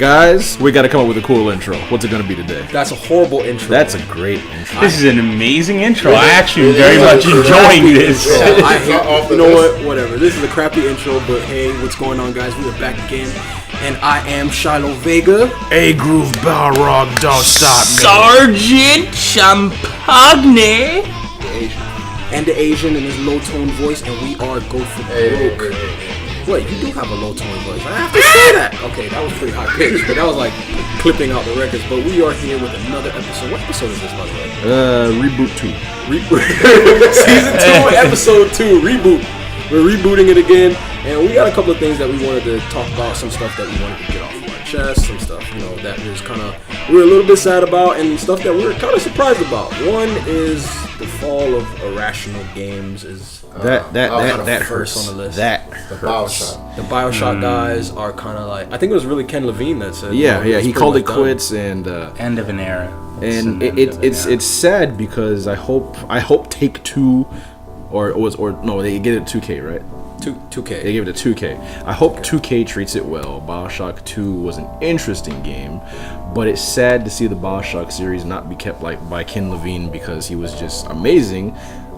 Guys, we got to come up with a cool intro. What's it going to be today? That's a horrible intro. That's a great intro. This is an amazing intro. I actually am very much enjoying this. Yeah, I hate, you know what? Whatever. This is a crappy intro, but hey, what's going on, guys? We are back again, and I am ShyLo Vega. A groove Balrog, don't stop me. Sergeant Champagne. And the Asian in his low-tone voice, and we are Go4Broke. Wait, you do have a low-tone voice. I have to say that. Okay, that was pretty high-pitched, but that was like clipping out the records. But we are here with another episode. What episode is this, by the way? Reboot 2. Season 2, episode 2, reboot. We're rebooting it again, and we got a couple of things that we wanted to talk about, some stuff that we wanted to get off of our chest, some stuff, that was kind of, we were a little bit sad about, and stuff that we were kind of surprised about. One is the fall of irrational games is that first hurts on the list. That hurts. The BioShock guys are kind of like, I think it was really Ken Levine that said, he called it quits, and end of an era. And it's sad because I hope Take Two, they get it 2K, right? 2K. They gave it a 2K. I hope 2K treats it well. BioShock 2 was an interesting game, but it's sad to see the BioShock series not be kept by Ken Levine because he was just amazing.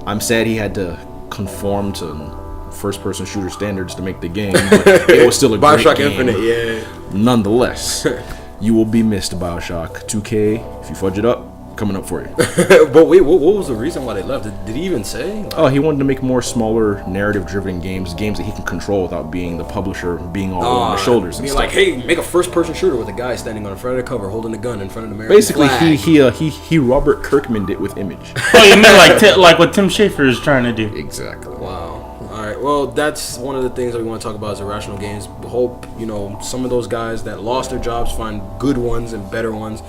I'm sad he had to conform to first-person shooter standards to make the game, but it was still a great BioShock game. Infinite, yeah. Nonetheless, you will be missed, BioShock 2K. If you fudge it up, coming up for you. But wait, what was the reason why they left? Did he even say? He wanted to make more smaller narrative-driven games that he can control without being the publisher, being all on the shoulders and being stuff. like, hey, make a first-person shooter with a guy standing on the front of the cover holding a gun in front of the American Basically, flag. he Robert Kirkman'd it with Image. Oh, you mean like what Tim Schafer is trying to do? Exactly. Wow. All right. Well, that's one of the things that we want to talk about is irrational games. Hope some of those guys that lost their jobs find good ones and better ones.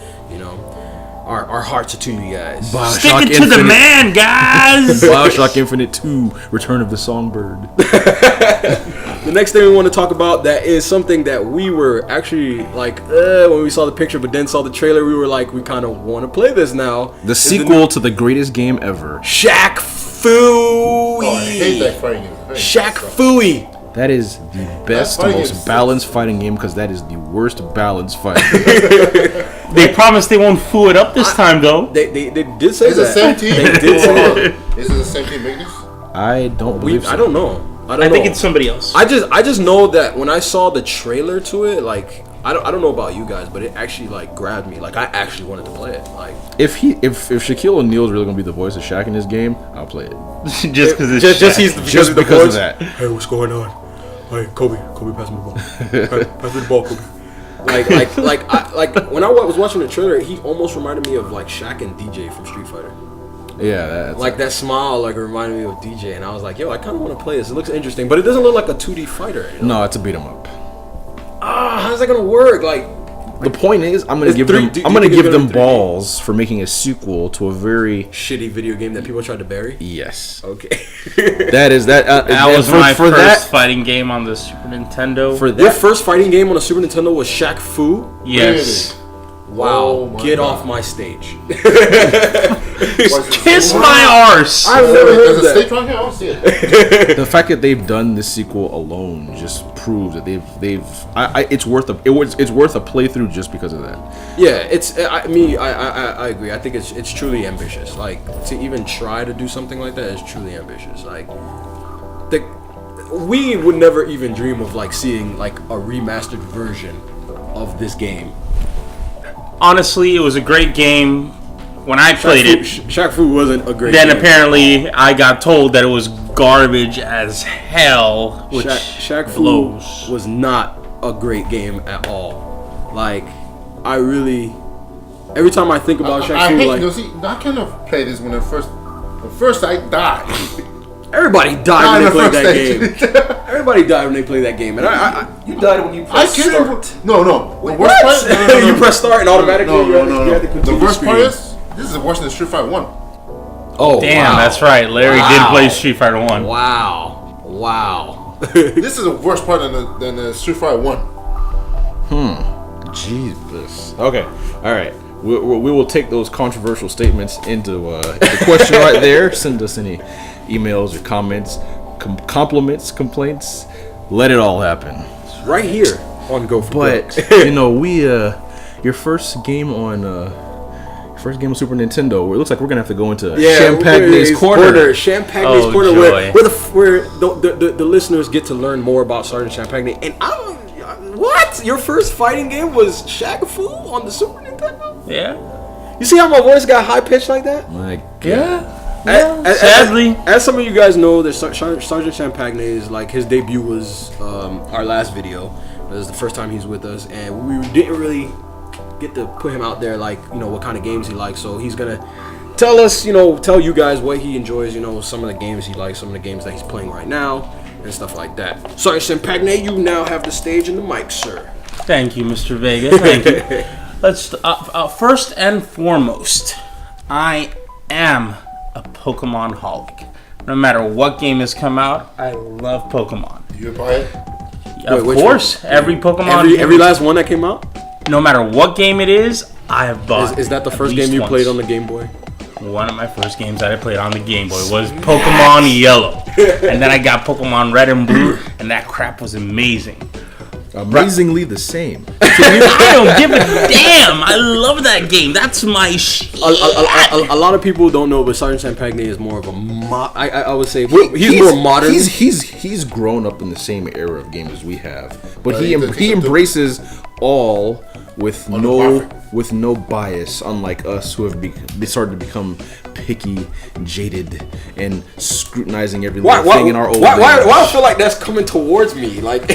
Our hearts are to you guys. Stick it to the man, guys! BioShock Infinite 2, Return of the Songbird. The next thing we want to talk about that is something that we were actually like, when we saw the picture, but then saw the trailer, we were like, we kind of want to play this now. The sequel to the greatest game ever. Shaq Fu. Oh, I hate that fighting game. Shaq Fu. That is the best, most balanced fighting game because that is the worst balanced fighting. They promised they won't fool it up this time, though. They did say Is that. it the same team? They did say that. Is it the same team making this? I don't believe so. I don't know. I think it's somebody else. I just know that when I saw the trailer to it, like I don't know about you guys, but it actually like grabbed me. Like I actually wanted to play it. Like if Shaquille O'Neal is really gonna be the voice of Shaq in this game, I'll play it. just because it's just because of that. Hey, what's going on? Hey, Kobe, pass me the ball. Pass me the ball, Kobe. Like when I was watching the trailer, he almost reminded me of like Shaq and DJ from Street Fighter. Yeah, that's like that smile, like reminded me of DJ, and I was like, yo, I kind of want to play this. It looks interesting, but it doesn't look like a 2D fighter. No, it's a beat 'em up. How's that gonna work? Like the point is, I'm gonna give them balls for making a sequel to a very shitty video game that people tried to bury. Yes. Okay. That was my first fighting game on the Super Nintendo. Your first fighting game on the Super Nintendo was Shaq Fu? Yes. Really? Wow. Get off my stage. Kiss my arse. I've never heard that. Stage right here? I don't see it. The fact that they've done this sequel alone just proves that it's worth a playthrough just because of that. Yeah, I agree. I think it's truly ambitious. Like to even try to do something like that is truly ambitious. Like we would never even dream of like seeing like a remastered version of this game. Honestly, it was a great game when I played it. Shaq Fu wasn't a great game. Then apparently I got told that it was garbage as hell, which Shaq Fu was not a great game at all. Like, every time I think about Shaq Fu, I kind of played this when first I died. Everybody died when they played that game. Everybody died when they played that game, and you died when you pressed start. No. Wait, what? You press start and automatically. No. The worst part is this is worse than Street Fighter 1. Oh, damn, wow. That's right. Larry did play Street Fighter 1. Wow. This is the worst part than the Street Fighter 1. Jesus. Okay. All right. We will take those controversial statements into the question right there. Send us any emails or comments, compliments, complaints. Let it all happen. Right here. on Go4Broke. But you know, we your first game on Super Nintendo. It looks like we're gonna have to go into Champagne's corner. Champagne's corner, where the listeners get to learn more about Sergeant Champagne. And what? Your first fighting game was Shaq Fu on the Super Nintendo? Yeah. You see how my voice got high pitched like that? My God. Yeah. Sadly, as some of you guys know, that Sergeant Champagne is like his debut was our last video. It was the first time he's with us, and we didn't really get to put him out there, like, you know, what kind of games he likes. So he's gonna tell us, you know, tell you guys what he enjoys, you know, some of the games he likes, some of the games that he's playing right now, and stuff like that. Sorry, Champagne, you now have the stage and the mic, sir. thank you, Mr. Vega. Thank you. Let's first and foremost, I am a Pokemon holic. No matter what game has come out, I love Pokemon. You buy it? Of course, every Pokemon, every last one that came out. no matter what game it is, I have bought. Is that the at first least game you once. played on the Game Boy? One of my first games that I played on the Game Boy was Pokemon Yellow, and then I got Pokemon Red and Blue, and that crap was amazing. Amazingly the same. I don't give a damn. I love that game. That's my shit. A lot of people don't know, but Sergeant Champagne is more of a I would say he's more modern. He's grown up in the same era of games as we have, but he he embraces all with no demographic. bias, unlike us who have started to become picky, jaded, and scrutinizing every little thing in our old. Why do I feel like that's coming towards me? Like,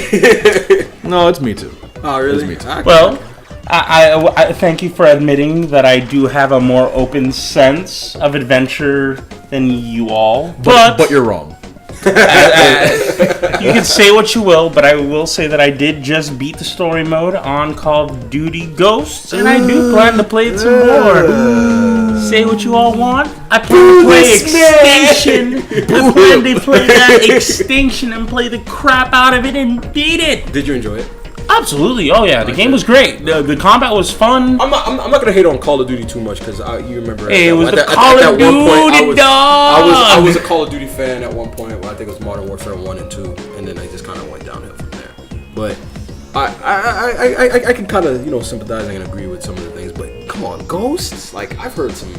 no, it's me too. oh really? It's me too. Well, I thank you for admitting that I do have a more open sense of adventure than you all. But you're wrong. You can say what you will, but I will say that I did just beat the story mode on Call of Duty Ghosts, and I do plan to play it some more. Say what you all want. I plan to play Extinction. I plan to play that Extinction and play the crap out of it and beat it. Did you enjoy it? Absolutely. Oh yeah, the game was great. The combat was fun. I'm not gonna hate on Call of Duty too much because you remember. Hey, it was the Call of Duty dog. I was a Call of Duty fan at one point. I think it was Modern Warfare 1 and 2, and then I just kind of went downhill from there. But I can kind of, you know, sympathize and agree with some of the things. But come on, Ghosts. Like, I've heard some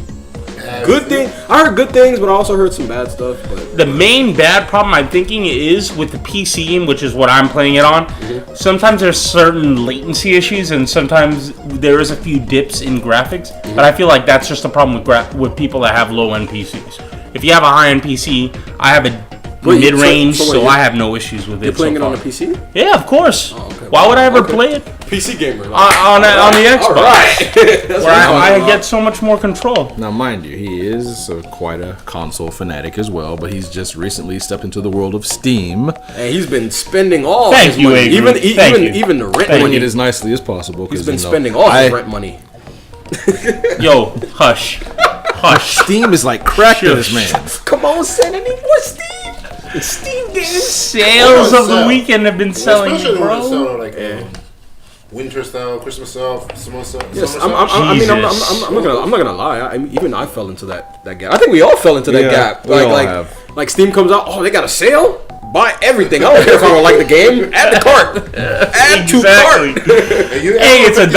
good things. I heard good things, but I also heard some bad stuff. But the main bad problem I'm thinking is with the PC game, which is what I'm playing it on. Mm-hmm. Sometimes there's certain latency issues, and sometimes there is a few dips in graphics. Mm-hmm. But I feel like that's just a problem with people that have low-end PCs. If you have a high-end PC, I have a mid-range, so I have no issues with it. You're playing so it on a PC? Yeah, of course. Oh, okay. Why would I ever play it? PC gamer. On the Xbox. All right. That's where I get so much more control. Now, mind you, he is quite a console fanatic as well, but he's just recently stepped into the world of Steam. And he's been spending all Thank his you, money. Adrian. Even the rent Doing money. it as nicely as possible. He's been spending all his rent money. Yo, hush. Hush. Steam is like crack to this man. Come on, send any more Steam. Steam games. Sales of the weekend have been selling, Especially when it's bro. selling like winter style, Christmas style, summer style. Yes, summer I mean, I'm not gonna lie. Even I fell into that gap. I think we all fell into that gap. we all have. Like Steam comes out. Oh, they got a sale. Buy everything. I don't care if I don't like the game. Add the cart. Add to cart. Hey, it's $1.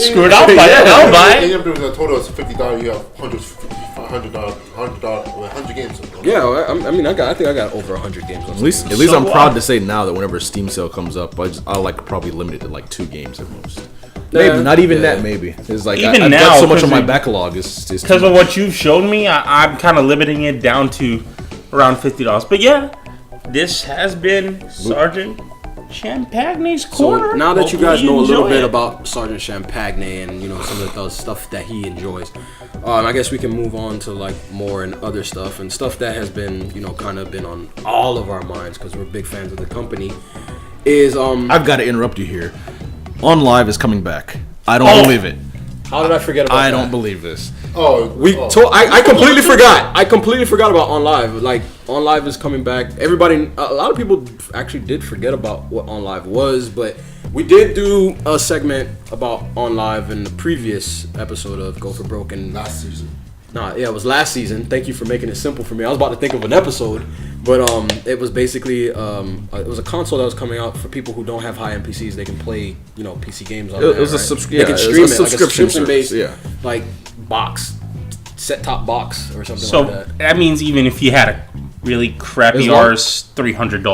Screw it, I'll buy it. I'll buy it. And if the total is $50, you have $100 games. Yeah, I mean, I think I got over 100 games. On At least I'm proud to say now that whenever Steam sale comes up, I like probably limit it to like 2 games at most. Maybe not even that. Maybe it's like Even I've now, got so much on my backlog. Is because of what you've shown me, I'm kind of limiting it down to around $50. But yeah, this has been Sergeant Champagne's corner. So now that you guys know a little bit it. about Sergeant Champagne and, you know, some of the stuff that he enjoys, I guess we can move on to like more and other stuff and stuff that has been, you know, kind of been on all of our minds because we're big fans of the company. I've got to interrupt you here. On Live is coming back. I don't believe it. How did I forget about that? I don't believe this. I completely forgot. I completely forgot about On Live. Like, On Live is coming back. A lot of people actually did forget about what On Live was, but we did do a segment about On Live in the previous episode of Go4Broke. Last season. it was last season. Thank you for making it simple for me. I was about to think of an episode, but it was basically it was a console that was coming out for people who don't have high-end PCs. They can play, PC games on It was a subscription-based, yeah, like box, set-top box or something So like that. that means even if you had a really crappy $300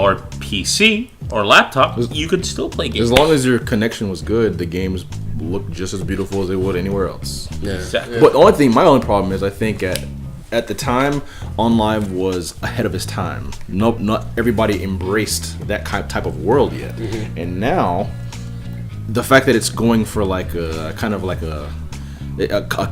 PC or laptop, you could still play games. As long as your connection was good, the games look just as beautiful as they would anywhere else. Yeah. Exactly. But my only problem is I think at the time, OnLive was ahead of its time. Not everybody embraced that type of world yet. Mm-hmm. And now, the fact that it's going for like a kind of like a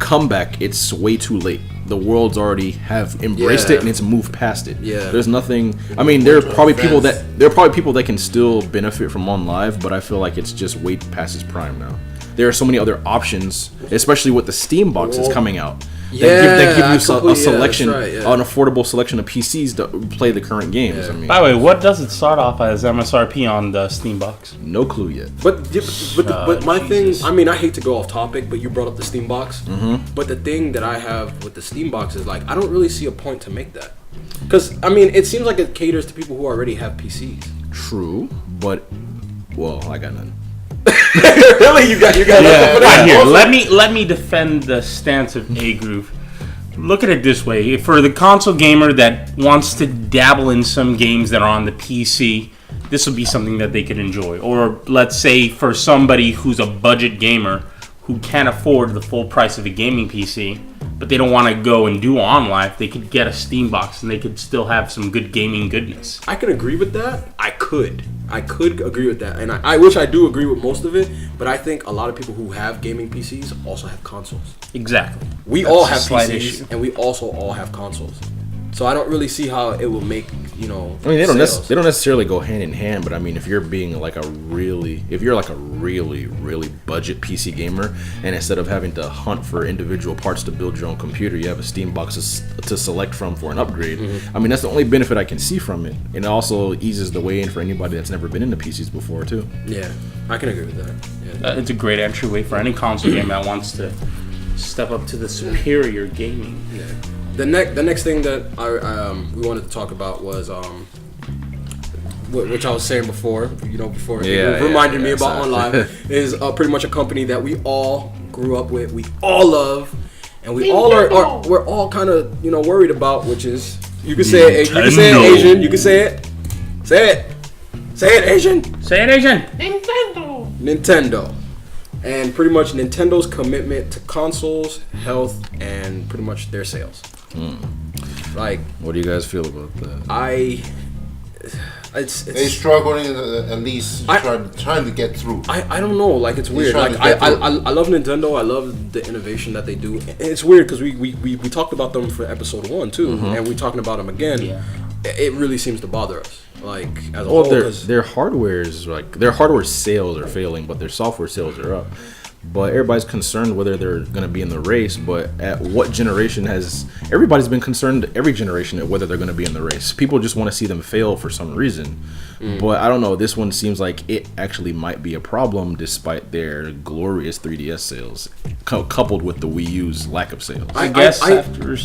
comeback, it's way too late. The world's already have embraced it and it's moved past it. Yeah. There's nothing. I mean, there are probably people that can still benefit from OnLive, but I feel like it's just way past its prime now. There are so many other options, especially with the Steam boxes coming out. That give you a selection, an affordable selection of PCs to play the current games. Yeah. I mean, By the way, what does it start off as MSRP on the Steam box? no clue yet. But my Jesus. thing, I mean, I hate to go off topic, but you brought up the Steam box. Mm-hmm. But the thing that I have with the Steam box is like, I don't really see a point to make that. Because, I mean, it seems like it caters to people who already have PCs. True, but I got none. Really? You got Right here, let me defend the stance of A Groove. Look at it this way: for the console gamer that wants to dabble in some games that are on the PC, this will be something that they could enjoy. Or let's say for somebody who's a budget gamer who can't afford the full price of a gaming PC, but they don't want to go and do OnLive, they could get a Steam box and they could still have some good gaming goodness. I can agree with that. I could agree with that. And I wish I do agree with most of it, but I think a lot of people who have gaming PCs also have consoles. Exactly. We That's all a have slight PCs, issue. and we also all have consoles. So I don't really see how it will make, I mean, they don't sales. necessarily go hand in hand, but I mean, if you're like a really budget PC gamer, and instead of having to hunt for individual parts to build your own computer, you have a Steam box to select from for an upgrade. Mm-hmm. I mean, that's the only benefit I can see from it, and it also eases the way in for anybody that's never been into PCs before too. Yeah, I can agree with that. Yeah. It's a great entryway for any console gamer that wants to step up to the superior gaming. Yeah. The next thing that we wanted to talk about was which I was saying before, before it reminded me about OnLive, is pretty much a company that we all grew up with, we all love, and we all we're all kind of worried about, which is you can say it Asian, you can say it Asian, Say it, Asian. Nintendo. And pretty much Nintendo's commitment to consoles, health, and pretty much their sales. Like, What do you guys feel about that? It's They struggling at least trying to get through. I don't know, like it's weird. trying Like to get I love Nintendo. I love the innovation that they do. And it's weird because we talked about them for episode 1 too, and we're talking about them again. Yeah. It really seems to bother us, like as a whole. Their hardware sales are failing, but their software sales are up. But everybody's concerned whether they're going to be in the race. But at what generation everybody's been concerned every generation at whether they're going to be in the race. People just want to see them fail for some reason. But I don't know. This one seems like it actually might be a problem despite their glorious 3DS sales, coupled with the Wii U's lack of sales. I guess after...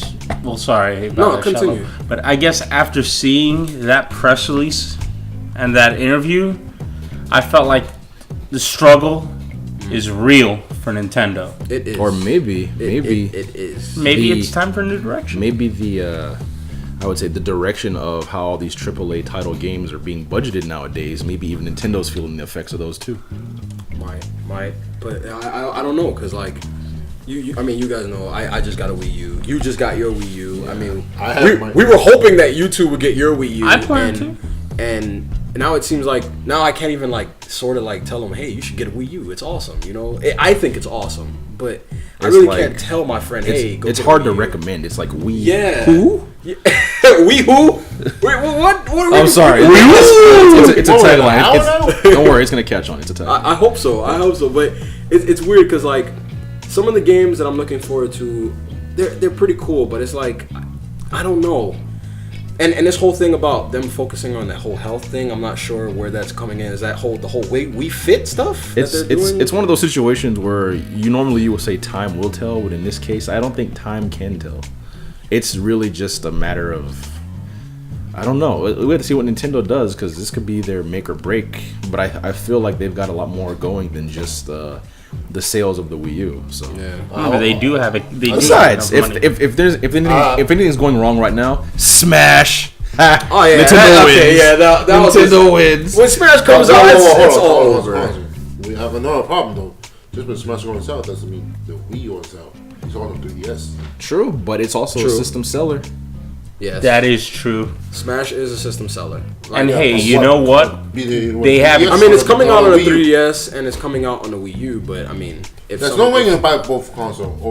Well, sorry about that, continue. ShyLo. But I guess after seeing that press release and that interview, I felt like the struggle is real for Nintendo. It is, Or maybe it is. Maybe it's time for a new direction. Maybe I would say the direction of how all these AAA title games are being budgeted nowadays. Maybe even Nintendo's feeling the effects of those too. Might, but I don't know, cause like you I mean, you guys know I just got a Wii U. You just got your Wii U. I mean, we were hoping that you two would get your Wii U. I planned to. And now it seems like I can't even sort of tell them, hey, you should get a Wii U. It's awesome, I think it's awesome, but I really can't tell my friend, hey, go. It's get hard a to Wii U. recommend. It's like Wii. Yeah. Who? Yeah. Wii who? Wait, what? I'm sorry. It's a tagline. Don't worry, it's gonna catch on. It's a tagline. I hope so. But it's weird because some of the games that I'm looking forward to, they're pretty cool. But it's like, I don't know. And this whole thing about them focusing on that whole health thing, I'm not sure where that's coming in. Is that the whole way we fit stuff that they're doing? It's one of those situations where you would say time will tell, but in this case, I don't think time can tell. It's really just a matter of, I don't know. We have to see what Nintendo does, because this could be their make or break. But I feel like they've got a lot more going than just the sales of the Wii U. So but they do have it. Besides, if anything's going wrong right now, Smash. Oh yeah, Nintendo wins. Okay, yeah, that was Nintendo wins. When Smash comes out, it's all over. We have another problem though. Just when Smash goes out doesn't mean the Wii goes out. It's all the 3DS. True, but it's also a system seller. Yes, that is true. Smash is a system seller. And hey, you know what? They have. I mean, it's coming out on the 3DS and it's coming out on the Wii U. But I mean, if there's no way you can buy both consoles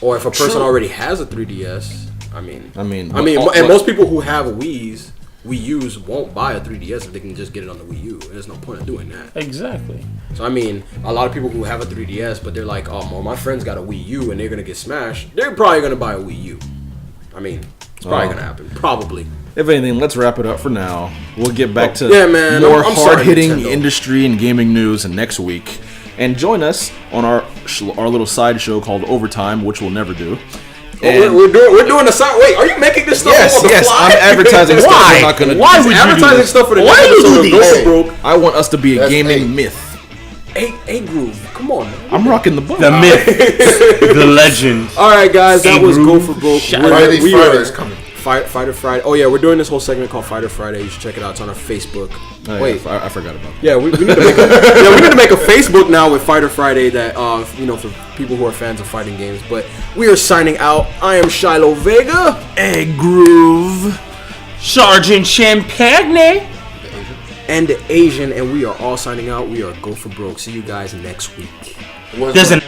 or if a person already has a 3DS, I mean, and most people who have Wii U's won't buy a 3DS if they can just get it on the Wii U. There's no point in doing that. Exactly. So I mean, a lot of people who have a 3DS, but they're like, oh, well, my friend's got a Wii U and they're gonna get Smash. They're probably gonna buy a Wii U. I mean, it's probably gonna happen. Probably. If anything, let's wrap it up for now. We'll get back to more hard-hitting industry and gaming news next week. And join us on our little side show called Overtime, which we'll never do. We're doing a side. Wait, are you making this stuff on the fly? I'm advertising stuff we're not gonna do. Why would you advertising stuff for the next episode of Go4Broke? I want us to be a gaming myth. A Groove, come on, man. I'm rocking the book. The myth, the legend. All right, guys, that was Go4Broke. Friday's coming. Fighter Friday. Oh yeah, we're doing this whole segment called Fighter Friday. You should check it out. It's on our Facebook. Wait, I forgot about that. Yeah, we need to make we need to make a Facebook now with Fighter Friday that for people who are fans of fighting games. But we are signing out. I am ShyLo Vega. A Groove. Sergeant Champagne. And the Asian, and we are all signing out. We are Go4Broke. See you guys next week. Doesn't.